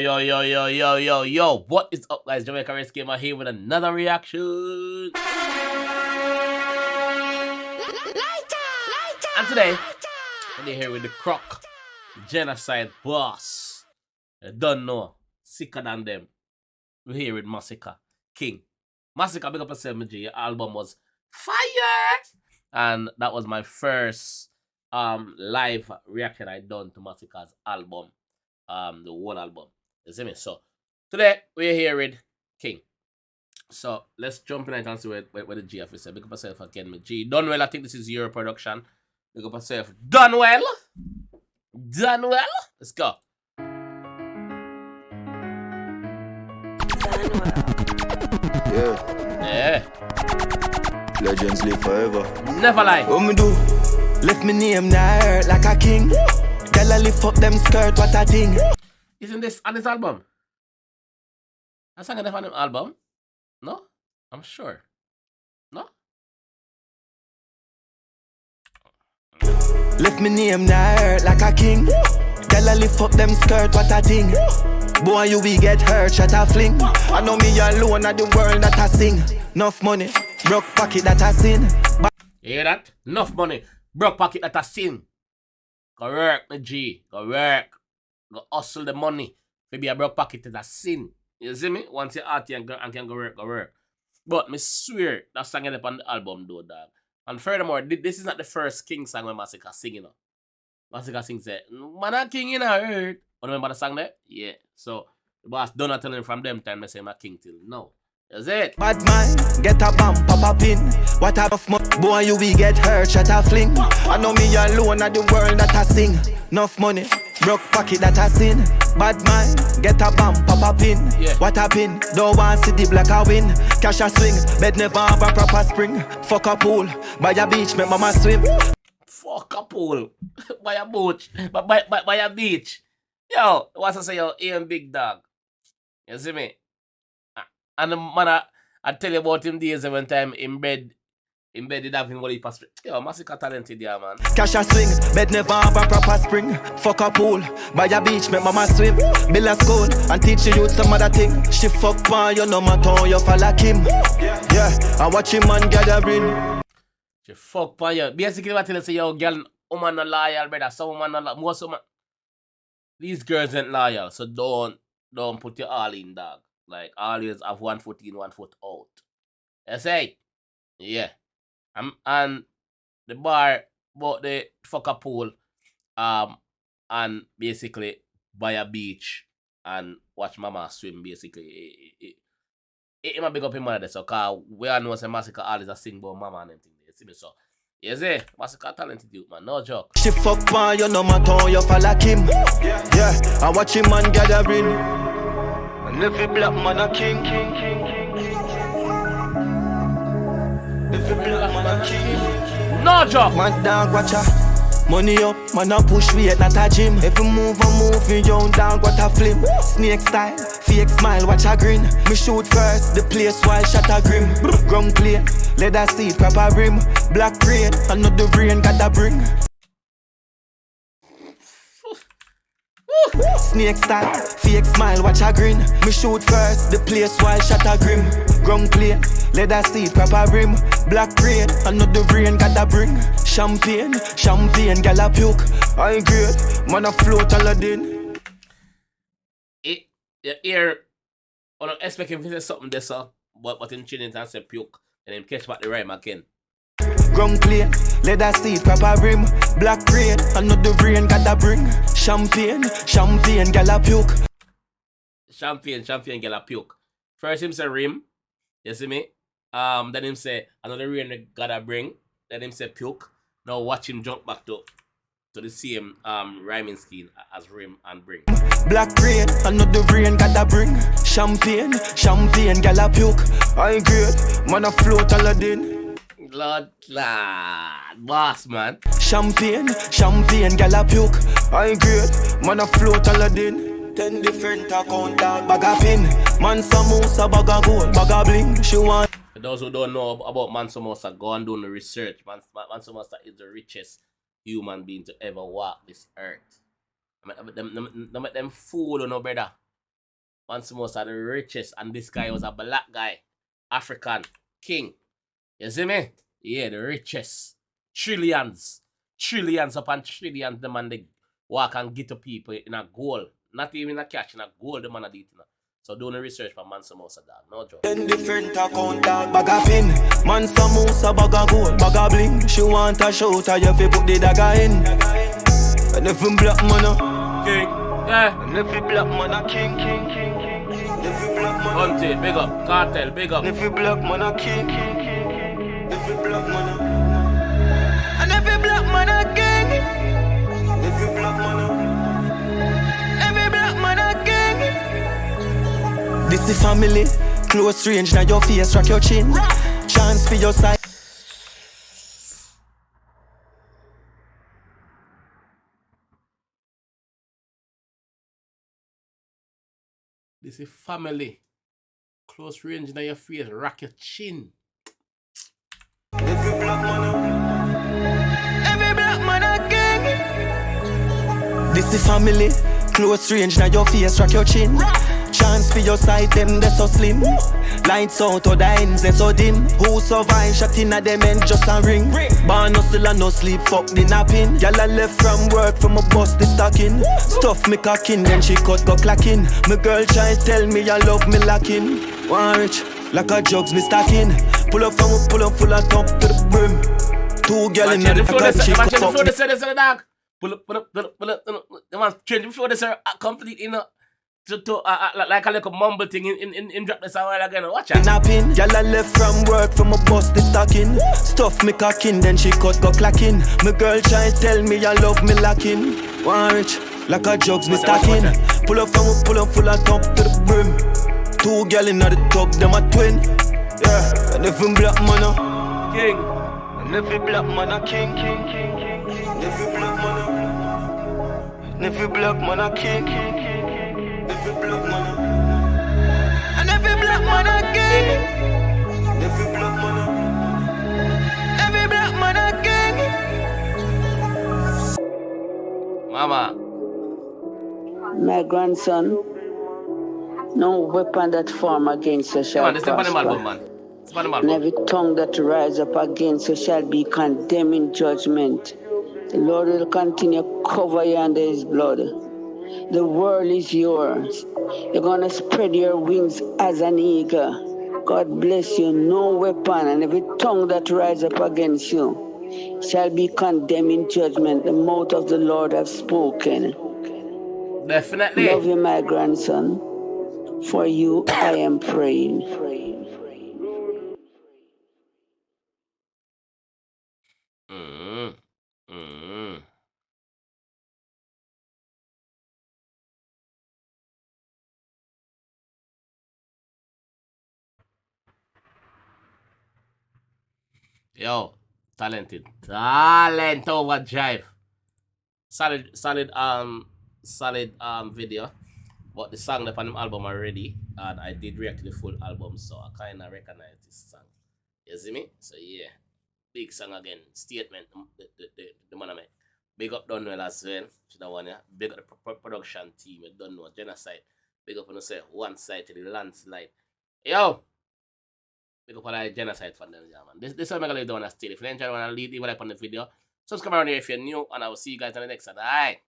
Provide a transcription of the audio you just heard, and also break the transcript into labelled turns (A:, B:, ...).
A: Yo. What is up, guys? 𝐑𝐄𝐀𝐂𝐓𝐈𝐎𝐍 Gamer here with another reaction. And today, we're here with the croc, genocide boss. You don't know, sicker than them. We're here with Masicka, King. Masicka, big up yourself, my G. Your album was fire! And that was my first live reaction I done to Masicka's album. The whole album. You see me? So today we're here with King. So let's jump in and see where the G officer. Big up yourself again, my G. Done well. I think this is your production. Big up yourself. Done well. Done well. Let's go. Yeah.
B: Legends live forever.
A: Never lie.
B: What me do? Left me name now hurt like a king. Girl, I lift up them skirt, what a thing.
A: Isn't this on this album? I sang it on the album. No? I'm sure. No?
B: Left me name now hurt like a king. Girl, I lift up them skirt, what a thing. Boy, you will get hurt, shut a fling. I know me alone at the world that I sing. Enough money, broke pocket that I sin.
A: You hear that? Enough money, broke pocket that I sin. Go work, my G. Go work. Go hustle the money. Maybe a broke pocket is a sin. You see me? Once you're out here and can go work. But me swear that song is up on the album though, dog. And furthermore, this is not the first King song when Masicka singing. Masicka sings it. Man, a king in a hurt. Remember the song there? Yeah. So the boss don't tell him from them time I say my king till now. That's it.
B: Bad man, get a bump, pop a pin. What a rough money, boy, you will get hurt, shut a fling. I know me alone at the world that I sing. Enough money, broke pocket that I sin. Bad man, get a bump, pop a pin.
A: Yeah.
B: What a pin, don't want see the black a win. Cash a swing, bed never have a proper spring. Fuck a pool, by a beach, make mama swim.
A: Fuck a pool. By a beach. By a beach. Yo, what's I say, yo, AM big dog. You see me? And the man, I tell you about him days when time in bed did have him go leap a spring. Yo, Masicka talented there, man.
B: Cash a swing, bed never have a proper spring. Fuck a pool, by a beach, make mama swim. Build a school, and teach you some other thing. She fuck pan, you no matter you fall like him. Yeah, I watch him man gathering.
A: She fuck pan you. Basically what I tell you say, yo, girl, woman not loyal, brother. Some woman not loyal. Most woman. These girls ain't loyal, so don't put your all in, dog. Like, always have 1 foot in, 1 foot out. That's it. Yeah. And the bar bought the fucker pool and basically by a beach and watch mama swim, basically. It might big up him mother, so cause we all know some Masicka always a sing about mama and everything. You see me? So, you see, Masicka talented youth, man. No joke.
B: She fuck pan, you no matter you fall like him. Yeah, I watch him man gathering. And every black man a king. Every black man a king.
A: No joke.
B: Man dog watch a money up, man a push weight not a gym. Every move I move me young dog what a flim. Snake style, fake smile watch a grin. Me shoot first, the place while shot a grim. Ground plate, leather seat proper rim. Black rain, another rain gotta bring. Snake style, fake smile, watch a grin. Me shoot first, the place while shot a grim. Ground plate, leather seat, proper rim. Black rain, another rain gotta bring. Champagne, gal a puke. I great, man a float Aladdin.
A: You hear, I don't expect him to say something there, sir. But in Trinidad and say puke, and then catch back the rhyme again.
B: Ground plate, leather seat, proper rim. Black rain, another rain gotta bring. Champagne, gal a puke.
A: Champagne, gal a puke. First him say rim, you see me? Then him say another rain gotta bring. Then him say puke. Now watch him jump back to the same rhyming scheme as rim and bring.
B: Black rain, another rain gotta bring. Champagne, gal a puke. I great, man a float Aladdin.
A: Lord, boss, man.
B: Champagne, gal a puke. I great, man a float Aladdin. 10 different account dog, bag a pin. Man samosa, bag a gold, bag a bling. She want.
A: For those who don't know about Man Samosa, go and do the research. Man Samosa is the richest human being to ever walk this earth. Don't make them fool, no brother. Mansa are the richest, and this guy was a black guy, African king. You see me? Yeah, the richest. Trillions upon trillions. The man they walk and get to people in a gold, not even a cash, in a gold. The man are eating. So do the research for Mansa Musa, dog. No joke.
B: Then different account, dog. Bag a pin. Mansa Musa, bag a gold, bag a bling. She want a shout, I have to put the dagger in. And if you black man,
A: king, yeah.
B: and if you black man, a king. If you black man,
A: Hunty, big up. Cartel, big up.
B: if you black man, a king. If you black man, and if you black man, a king. If you black man, every black man, a king. This is family, close range, now your face, rock your chin. Chance for your side.
A: This is family. Close range in your face, rock your chin.
B: Every black man a king. This is family, close range, now your face, rock your chin. Chance for your side, them they so slim. Lights out, or the ends they so dim. Who survive, shot in at them end just a ring. Born no still and no sleep, fuck the napping. Y'all a left from work, from a bus the stocking. Stuff me cocking, then she cut go clacking. My girl try tell me I love me lacking. One rich, like a jugs me stacking. Pull up from a pull up full of top to the brim. Two girl in the back of chick fuck
A: before
B: me.
A: they say this, dog. Pull up. The man change before they say complete in a like a little mumble thing in drop this a while again. Watch out.
B: Napping, y'all a left from work, from a bus the stocking. Stuff me cocking, then she cut go clacking. My girl try tell me I love me lacking. One rich, like a jugs me stacking. Pull up from a pull up full of top to the brim. Two girl in the top, them a twin. Yeah, and if you black man a
A: King.
B: and if you black man a king. If you black man a, and if you black man a king. If you black man a, and if you black man a king. If you black man a, every black man a king.
A: Mama.
C: My grandson, no weapon that form against you shall
A: This is the album,
C: prosper.
A: man. It's the
C: And
A: album.
C: every tongue that rise up against you shall be condemned in judgment. The Lord will continue to cover you under his blood. The world is yours. You're going to spread your wings as an eagle. God bless you. No weapon, and every tongue that rise up against you shall be condemned in judgment. The mouth of the Lord have spoken.
A: Definitely.
C: Love you, my grandson. For you, I am praying.
A: Yo, talented. Talent overdrive. Solid video. But the song up on the album already, and I did react to the full album, so I kinda recognize this song. You see me? So yeah. Big song again. Statement the man I make. Big up Dunwell as well. Should have one, yeah. Big up the production team, you don't know, Genocide. Big up on the say one side to the landslide. Yo! Big up on the Genocide for them, yeah, man. This is what I'm gonna do on a still. If you enjoy wanna leave a like on the video. Subscribe around here if you're new, and I will see you guys on the next one. Alright.